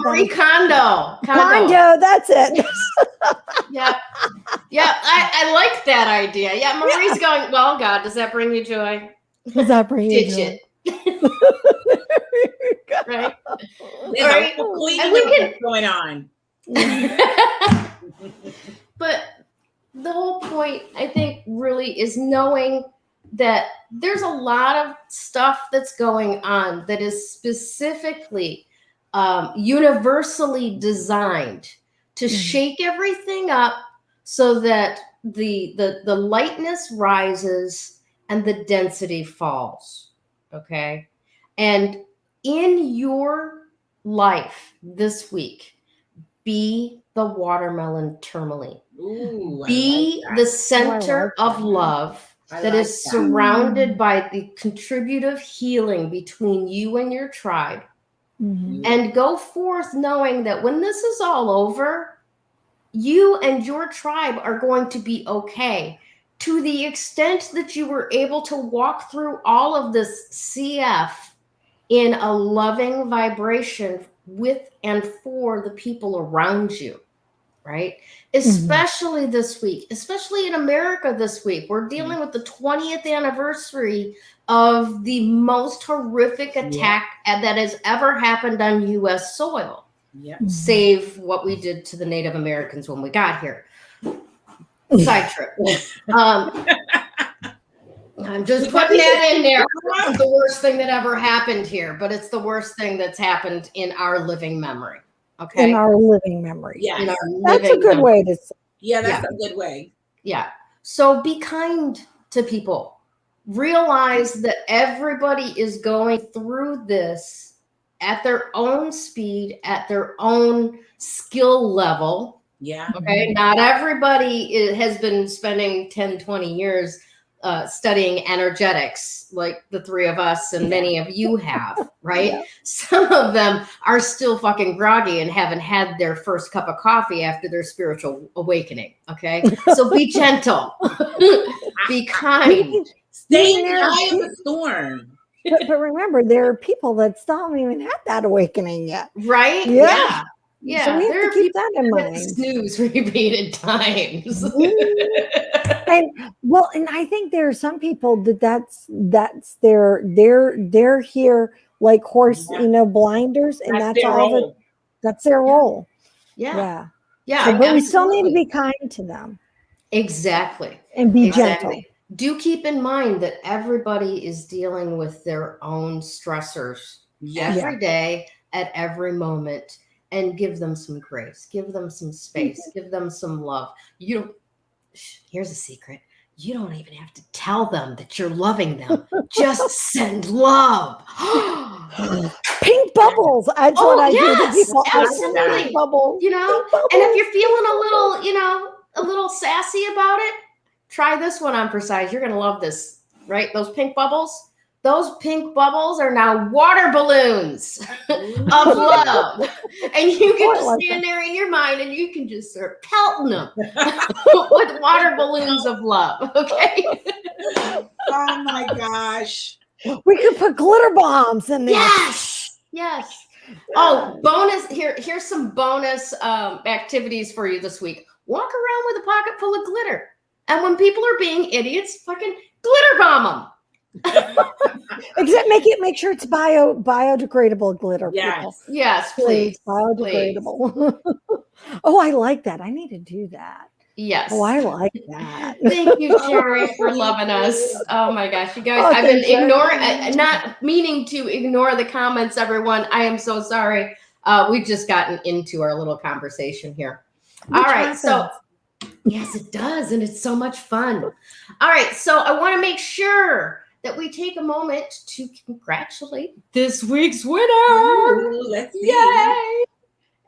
Marie Kondo. Kondo, that's it. Yeah. I like that idea. Yeah, Marie's going, well, God, does that bring you joy? Does that bring you joy? Right? There's what's going on. But the whole point, I think, really is knowing that there's a lot of stuff that's going on that is specifically universally designed to shake everything up so that the lightness rises and the density falls. Okay. And in your life this week, be the watermelon tourmaline. Ooh, be the center of love that is surrounded by the contributive healing between you and your tribe. Mm-hmm. And go forth knowing that when this is all over, you and your tribe are going to be okay. To the extent that you were able to walk through all of this CF in a loving vibration with and for the people around you, right? Especially this week, especially in America this week. We're dealing with the 20th anniversary of the most horrific attack that has ever happened on U.S. soil, save what we did to the Native Americans when we got here. Side trip. I'm just putting that in there. It's the worst thing that ever happened here, but it's the worst thing that's happened in our living memory. Okay. In our living memory. Yeah. That's a good way to say. Yeah, that's a good way. Yeah. So be kind to people. Realize that everybody is going through this at their own speed, at their own skill level. Yeah. Okay. Not everybody has been spending 10, 20 years studying energetics like the three of us and many of you have, right? Yeah. Some of them are still fucking groggy and haven't had their first cup of coffee after their spiritual awakening. Okay. So be gentle, be kind, stay in the eye of the storm. But remember, there are people that still haven't even had that awakening yet. Right? Yeah. Yeah. So we have to keep that in mind. Snooze repeated times. And I think there are some people that's they're here like horse, blinders, and that's all role. That's their role. Yeah. So, but we still need to be kind to them. Exactly. And be gentle. Do keep in mind that everybody is dealing with their own stressors every day at every moment, and give them some grace, give them some space, give them some love. Here's a secret. You don't even have to tell them that you're loving them. Just send love. Pink bubbles. That's what I do to people. Absolutely. Pink bubbles. And if you're feeling a little sassy about it, try this one on for size. You're going to love this, right? Those pink bubbles. Those pink bubbles are now water balloons of love. And you can just stand there in your mind and you can just start pelting them with water balloons of love. Okay. Oh my gosh. We could put glitter bombs in there. Yes. Oh, bonus. Here's some bonus activities for you this week. Walk around with a pocket full of glitter. And when people are being idiots, fucking glitter bomb them. Except make sure it's biodegradable glitter. Yes, please. Biodegradable. Oh, I like that. I need to do that. Yes. Oh, I like that. Thank you, Sherry, for loving us. Oh my gosh, you guys! I've been ignoring, not meaning to ignore the comments, everyone. I am so sorry. We've just gotten into our little conversation here. All right, so. Yes, it does, and it's so much fun. All right, so I want to make sure that we take a moment to congratulate this week's winner. Ooh, let's see. Yay!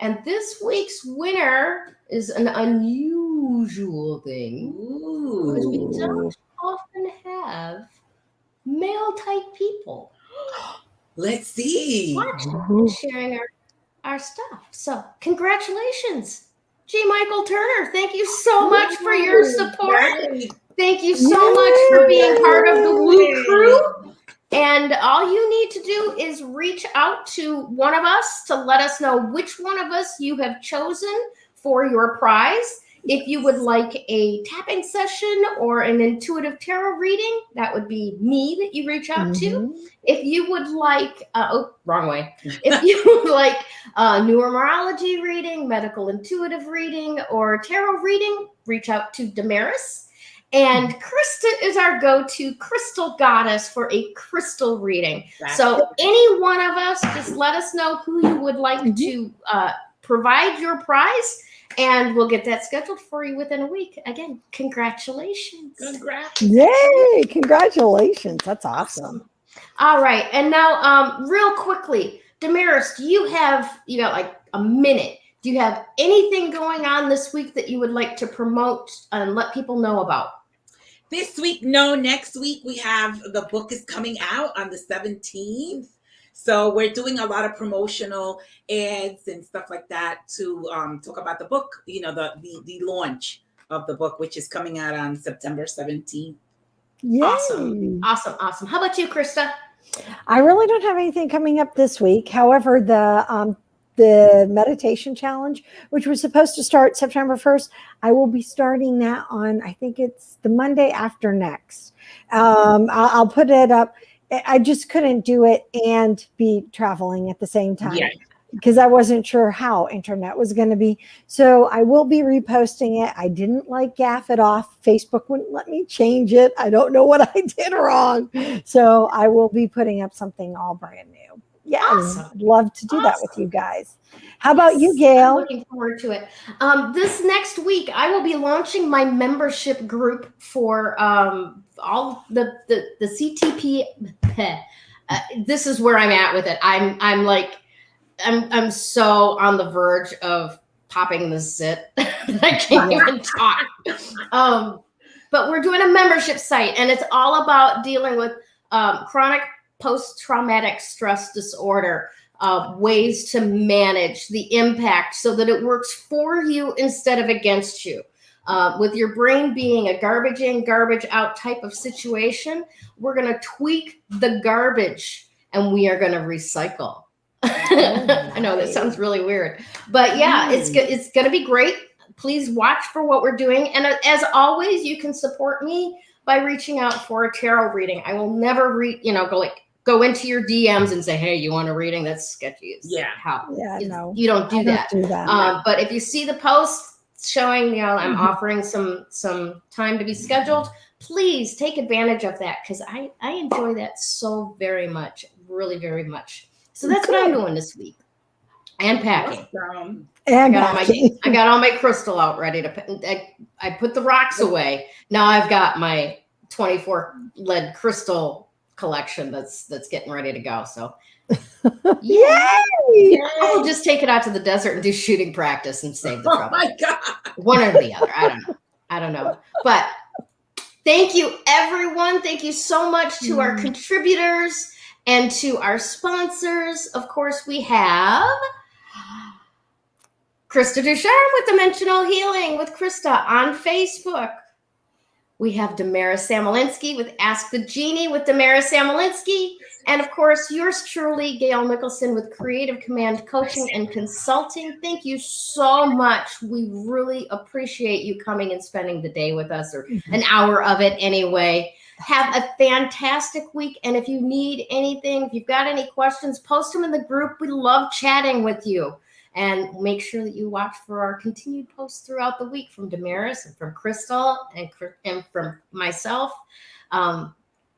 And this week's winner is an unusual thing. Because we don't often have male-type people. Let's see. Sharing our stuff. So, congratulations. G. Michael Turner, thank you so much for your support. Thank you so much for being part of the Woo Crew. And all you need to do is reach out to one of us to let us know which one of us you have chosen for your prize. If you would like a tapping session or an intuitive tarot reading, that would be me that you reach out to. If you would like, wrong way. If you would like numerology reading, medical intuitive reading, or tarot reading, reach out to Damaris. And Krista is our go-to crystal goddess for a crystal reading. So any one of us, just let us know who you would like to provide your prize. And we'll get that scheduled for you within a week. Again, congratulations. Congrats. Yay, congratulations. That's awesome. All right. And now, real quickly, Damaris, you got like a minute. Do you have anything going on this week that you would like to promote and let people know about? This week, no. Next week, we have the book is coming out on the 17th. So we're doing a lot of promotional ads and stuff like that to talk about the book, the launch of the book, which is coming out on September 17th. Yay. Awesome. How about you, Krista? I really don't have anything coming up this week. However, the meditation challenge, which was supposed to start September 1st, I will be starting that on, I think it's the Monday after next. I'll put it up. I just couldn't do it and be traveling at the same time. because I wasn't sure how internet was going to be. So I will be reposting it. I didn't like gaff it off. Facebook wouldn't let me change it. I don't know what I did wrong. So I will be putting up something all brand new. Yeah, Awesome. I'd love to do that with you guys. How about you, Gayle? I'm looking forward to it. This next week, I will be launching my membership group for all the CTP. This is where I'm at with it. I'm so on the verge of popping the zit that I can't even talk. But we're doing a membership site, and it's all about dealing with chronic post-traumatic stress disorder, ways to manage the impact so that it works for you instead of against you. With your brain being a garbage in, garbage out type of situation, we're going to tweak the garbage and we are going to recycle. I know that sounds really weird, but yeah, it's going to be great. Please watch for what we're doing. And as always, you can support me by reaching out for a tarot reading. I will never go into your DMs and say, hey, you want a reading? That's sketchy. No, you don't do that. No. But if you see the post showing, I'm offering some time to be scheduled, please take advantage of that, because I enjoy that so very much, really very much. So that's what I'm doing this week. And packing. And I got all my crystal out ready to put. I put the rocks away. Now I've got my 24 lead crystal collection that's getting ready to go. So yay! I'll just take it out to the desert and do shooting practice and save the trouble. Oh my God. One or the other. I don't know. But thank you, everyone. Thank you so much to our contributors and to our sponsors. Of course, we have Krista Ducharme with Dimensional Healing with Krista on Facebook. We have Damaris Samolinski with Ask the Genie with Damaris Samolinski. And of course, yours truly, Gayle Nicholson with Creative Command Coaching and Consulting. Thank you so much. We really appreciate you coming and spending the day with us, or an hour of it anyway. Have a fantastic week. And if you need anything, if you've got any questions, post them in the group. We love chatting with you. And make sure that you watch for our continued posts throughout the week from Damaris and from Crystal and from myself.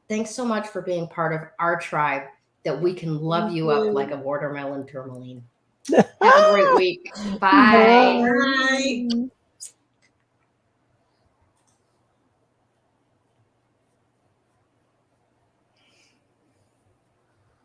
Thanks so much for being part of our tribe, that we can love you up like a watermelon tourmaline. Have a great week. Bye. Bye.